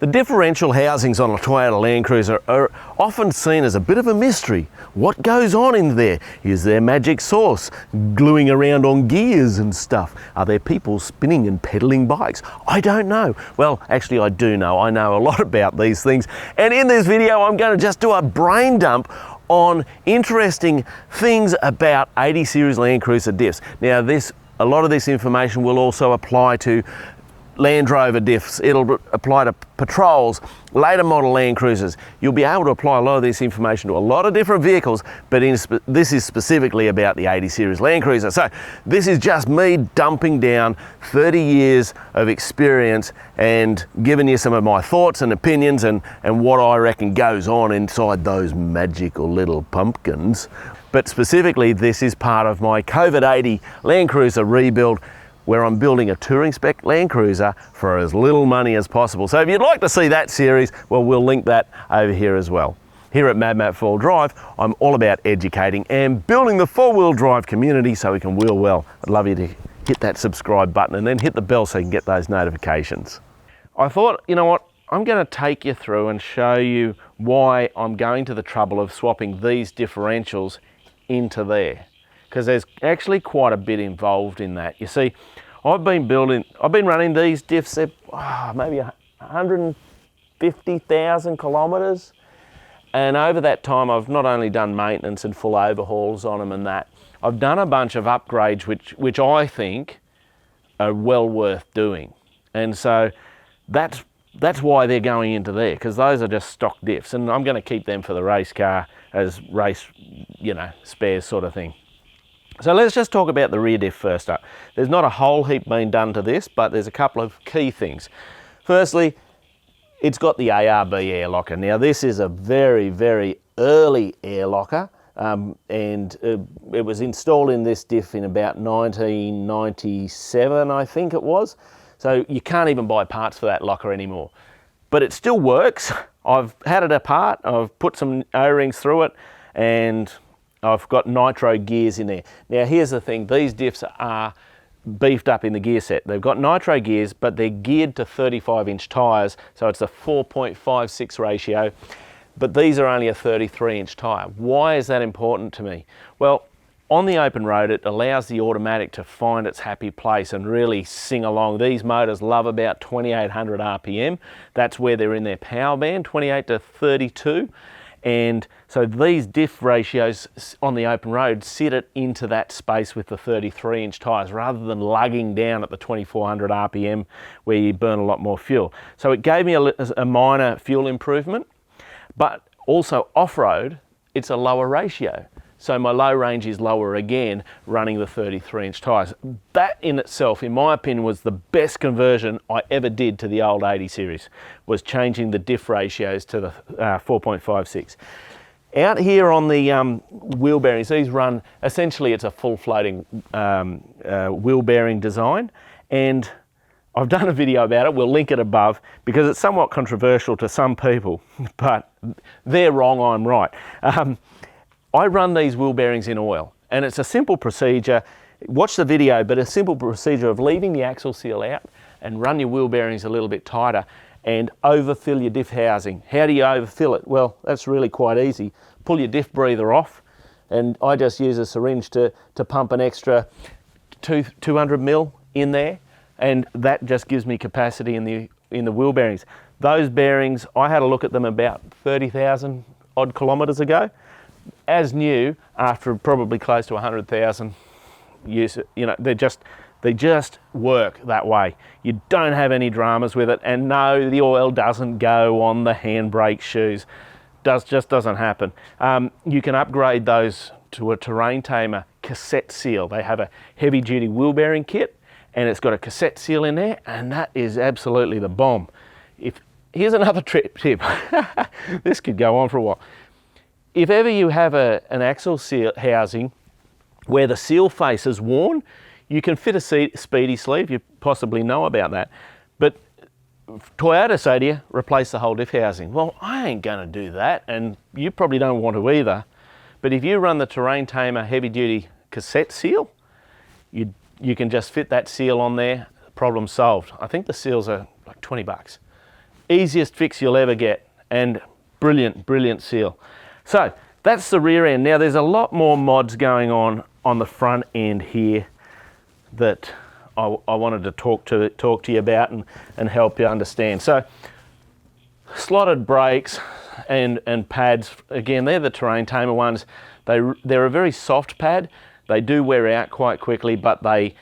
The differential housings on a Toyota Land Cruiser are often seen as a bit of a mystery. What goes on in there? Is there magic sauce gluing around on gears and stuff? Are there people spinning and pedaling bikes? I don't know. Well, actually I do know. I know a lot about these things. And in this video, I'm going to just do a brain dump on interesting things about 80 Series Land Cruiser diffs. Now a lot of this information will also apply to Land Rover diffs, it'll apply to Patrols, later model Land Cruisers. You'll be able to apply a lot of this information to a lot of different vehicles, but this is specifically about the 80 Series Land Cruiser. So this is just me dumping down 30 years of experience and giving you some of my thoughts and opinions and what I reckon goes on inside those magical little pumpkins. But specifically, this is part of my COVID-80 Land Cruiser rebuild, where I'm building a touring spec Land Cruiser for as little money as possible. So if you'd like to see that series, well, we'll link that over here as well. Here at MadMat 4 Drive, I'm all about educating and building the four-wheel drive community so we can wheel well. I'd love you to hit that subscribe button and then hit the bell so you can get those notifications. I thought, you know what, I'm going to take you through and show you why I'm going to the trouble of swapping these differentials into there, because there's actually quite a bit involved in that. You see, I've been running these diffs maybe 150,000 kilometres, and over that time I've not only done maintenance and full overhauls on them and that, I've done a bunch of upgrades which I think are well worth doing. And so that's why they're going into there, because those are just stock diffs, and I'm going to keep them for the race car as race, spares sort of thing. So let's just talk about the rear diff first up. There's not a whole heap being done to this, but there's a couple of key things. Firstly, it's got the ARB air locker. Now this is a very, very early air locker, and it was installed in this diff in about 1997, I think it was. So you can't even buy parts for that locker anymore. But it still works. I've had it apart, I've put some O-rings through it, and I've got nitro gears in there. Now here's the thing, these diffs are beefed up in the gear set. They've got nitro gears, but they're geared to 35-inch tyres, so it's a 4.56 ratio, but these are only a 33-inch tyre. Why is that important to me? Well, on the open road, it allows the automatic to find its happy place and really sing along. These motors love about 2,800 RPM. That's where they're in their power band, 28 to 32. And so these diff ratios on the open road sit it into that space with the 33-inch tyres rather than lugging down at the 2,400 RPM where you burn a lot more fuel. So it gave me a minor fuel improvement, but also off-road, it's a lower ratio. So my low range is lower again running the 33-inch tyres. That in itself, in my opinion, was the best conversion I ever did to the old 80 series, was changing the diff ratios to the 4.56. Out here on the wheel bearings, these run, essentially it's a full floating wheel bearing design, and I've done a video about it, we'll link it above, because it's somewhat controversial to some people, but they're wrong, I'm right. I run these wheel bearings in oil, and it's a simple procedure. Watch the video, but a simple procedure of leaving the axle seal out and run your wheel bearings a little bit tighter and overfill your diff housing. How do you overfill it? Well, that's really quite easy. Pull your diff breather off, and I just use a syringe to pump an extra 200 mil in there, and that just gives me capacity in the wheel bearings. Those bearings, I had a look at them about 30,000 odd kilometres ago. As new, after probably close to 100,000 use, they just work that way. You don't have any dramas with it, and no, the oil doesn't go on the handbrake shoes. Just doesn't happen. You can upgrade those to a Terrain Tamer cassette seal. They have a heavy-duty wheel bearing kit, and it's got a cassette seal in there, and that is absolutely the bomb. Here's another tip. This could go on for a while. If ever you have an axle seal housing where the seal face is worn, you can fit a speedy sleeve. You possibly know about that. But Toyota say to you, replace the whole diff housing. Well, I ain't going to do that, and you probably don't want to either. But if you run the Terrain Tamer heavy-duty cassette seal, you can just fit that seal on there, problem solved. I think the seals are like 20 bucks. Easiest fix you'll ever get, and brilliant, brilliant seal. So that's the rear end. Now there's a lot more mods going on the front end here that I wanted to talk to you about and help you understand. So slotted brakes and pads, again, they're the Terrain Tamer ones. They're a very soft pad. They do wear out quite quickly, but they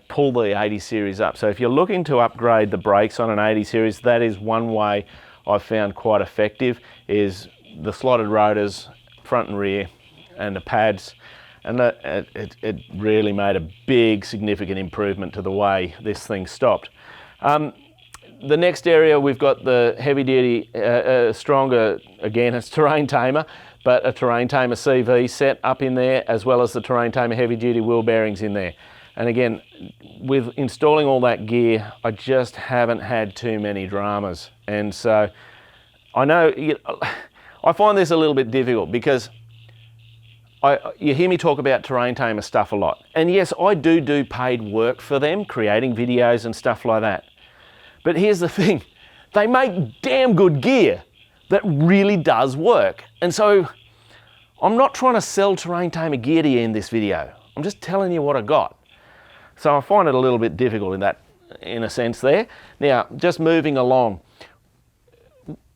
pull the 80 series up. So if you're looking to upgrade the brakes on an 80 series, that is one way I've found quite effective, is the slotted rotors, front and rear, and the pads. And it really made a big, significant improvement to the way this thing stopped. The next area, we've got the heavy duty, stronger, again, it's Terrain Tamer, but a Terrain Tamer CV set up in there, as well as the Terrain Tamer heavy duty wheel bearings in there. And again, with installing all that gear, I just haven't had too many dramas. And so I know, I find this a little bit difficult because you hear me talk about Terrain Tamer stuff a lot. And yes, I do paid work for them, creating videos and stuff like that. But here's the thing, they make damn good gear that really does work. And so I'm not trying to sell Terrain Tamer gear to you in this video. I'm just telling you what I got. So I find it a little bit difficult in a sense there. Now, just moving along.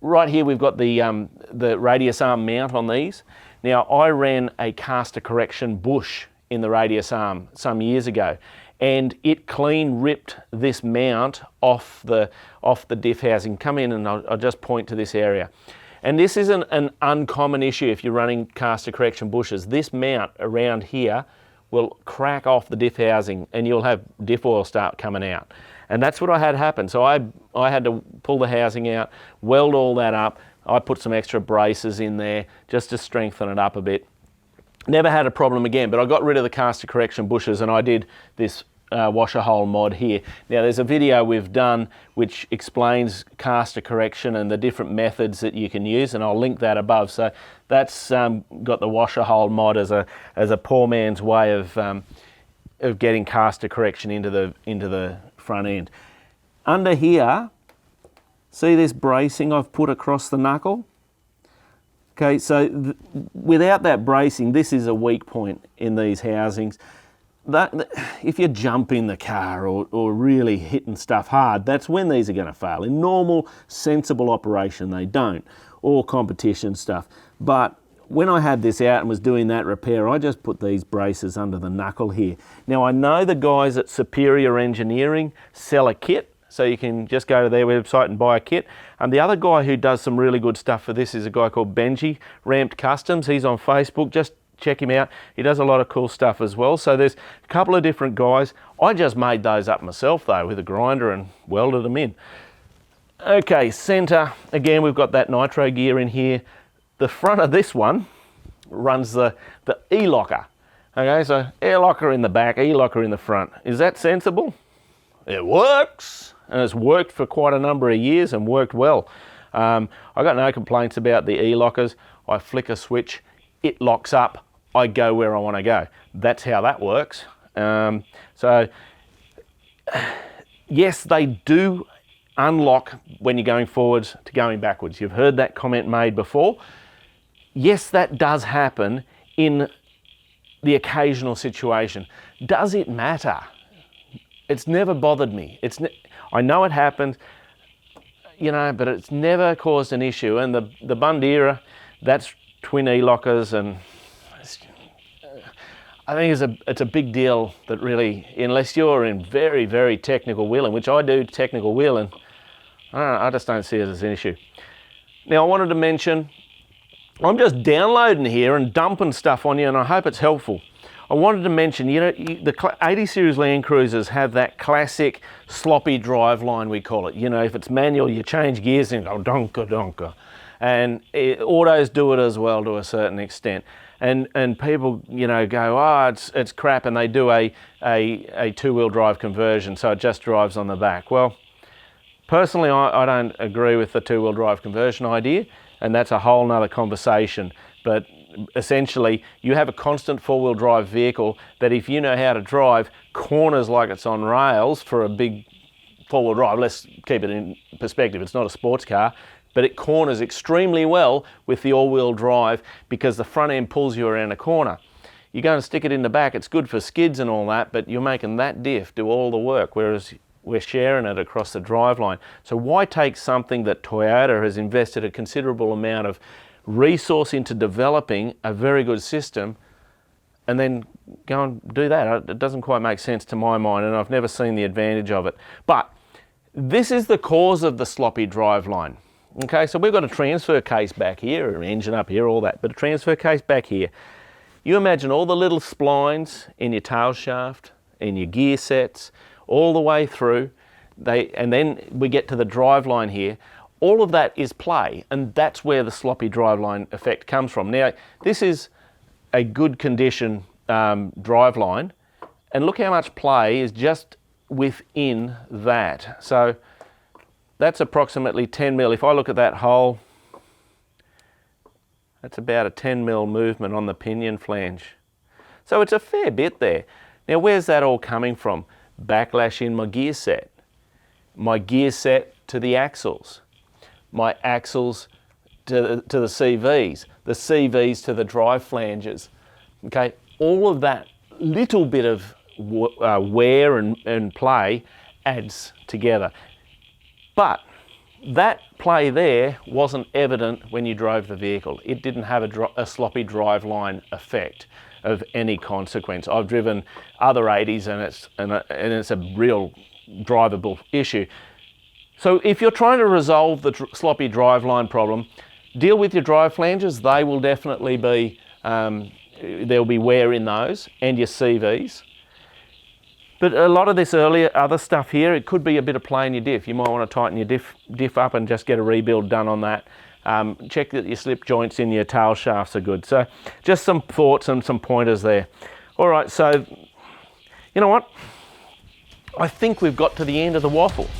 Right here we've got the radius arm mount on these. Now, I ran a caster correction bush in the radius arm some years ago, and it clean ripped this mount off the diff housing. Come in and I'll just point to this area. And this isn't an uncommon issue if you're running caster correction bushes. This mount around here will crack off the diff housing and you'll have diff oil start coming out. And that's what I had happen. So I had to pull the housing out, weld all that up. I put some extra braces in there just to strengthen it up a bit. Never had a problem again, but I got rid of the caster correction bushes and I did this washer hole mod here. Now there's a video we've done which explains caster correction and the different methods that you can use, and I'll link that above. So that's got the washer hole mod as a poor man's way of getting caster correction into the front end. Under here, see this bracing I've put across the knuckle? Okay, so without that bracing, this is a weak point in these housings. If you jump in the car or really hitting stuff hard, that's when these are going to fail. In normal, sensible operation, they don't, or competition stuff. But when I had this out and was doing that repair, I just put these braces under the knuckle here. Now, I know the guys at Superior Engineering sell a kit, so you can just go to their website and buy a kit. And the other guy who does some really good stuff for this is a guy called Benji, Ramped Customs. He's on Facebook. Just check him out. He does a lot of cool stuff as well. So there's a couple of different guys. I just made those up myself though with a grinder and welded them in. Okay, center. Again, we've got that nitro gear in here. The front of this one runs the E-locker. Okay, so air locker in the back, E-locker in the front. Is that sensible? It works, and it's worked for quite a number of years and worked well. I got no complaints about the E-lockers. I flick a switch, it locks up, I go where I want to go. That's how that works. So yes, they do unlock when you're going forwards to going backwards. You've heard that comment made before. Yes, that does happen in the occasional situation. Does it matter? It's never bothered me. I know it happens, you know, but it's never caused an issue. And the Bandera, that's twin E-lockers, and I think it's a big deal that really, unless you're in very, very technical wheeling, which I do technical wheeling, I just don't see it as an issue. Now, I wanted to mention, I'm just downloading here and dumping stuff on you, and I hope it's helpful. I wanted to mention, you know, the 80 Series Land Cruisers have that classic sloppy drive line, we call it. You know, if it's manual, you change gears and go donka donka. And autos do it as well to a certain extent. And people, you know, go, oh, it's crap, and they do a two-wheel drive conversion, so it just drives on the back. Well, personally, I don't agree with the two-wheel drive conversion idea, and that's a whole nother conversation. But essentially, you have a constant four-wheel drive vehicle that, if you know how to drive, corners like it's on rails for a big four-wheel drive. Let's keep it in perspective. It's not a sports car, but it corners extremely well with the all-wheel drive because the front end pulls you around a corner. You go and stick it in the back, it's good for skids and all that, but you're making that diff do all the work, whereas we're sharing it across the driveline. So why take something that Toyota has invested a considerable amount of resource into developing a very good system and then go and do that? It doesn't quite make sense to my mind, and I've never seen the advantage of it. But this is the cause of the sloppy driveline. Okay, so we've got a transfer case back here, an engine up here, all that, but a transfer case back here. You imagine all the little splines in your tail shaft, in your gear sets, all the way through, and then we get to the driveline here. All of that is play, and that's where the sloppy driveline effect comes from. Now, this is a good condition driveline, and look how much play is just within that. So that's approximately 10 mil. If I look at that hole, that's about a 10 mil movement on the pinion flange. So it's a fair bit there. Now, where's that all coming from? Backlash in my gear set to the axles, my axles to the CVs, the CVs to the drive flanges. Okay, all of that little bit of wear and play adds together. But that play there wasn't evident when you drove the vehicle. It didn't have a sloppy driveline effect of any consequence. I've driven other 80s and it's a real drivable issue. So if you're trying to resolve the sloppy driveline problem, deal with your drive flanges. They will definitely be, there'll be wear in those, and your CVs. But a lot of this other stuff here, it could be a bit of play in your diff. You might want to tighten your diff up and just get a rebuild done on that. Check that your slip joints in your tail shafts are good. So just some thoughts and some pointers there. All right, so you know what? I think we've got to the end of the waffle.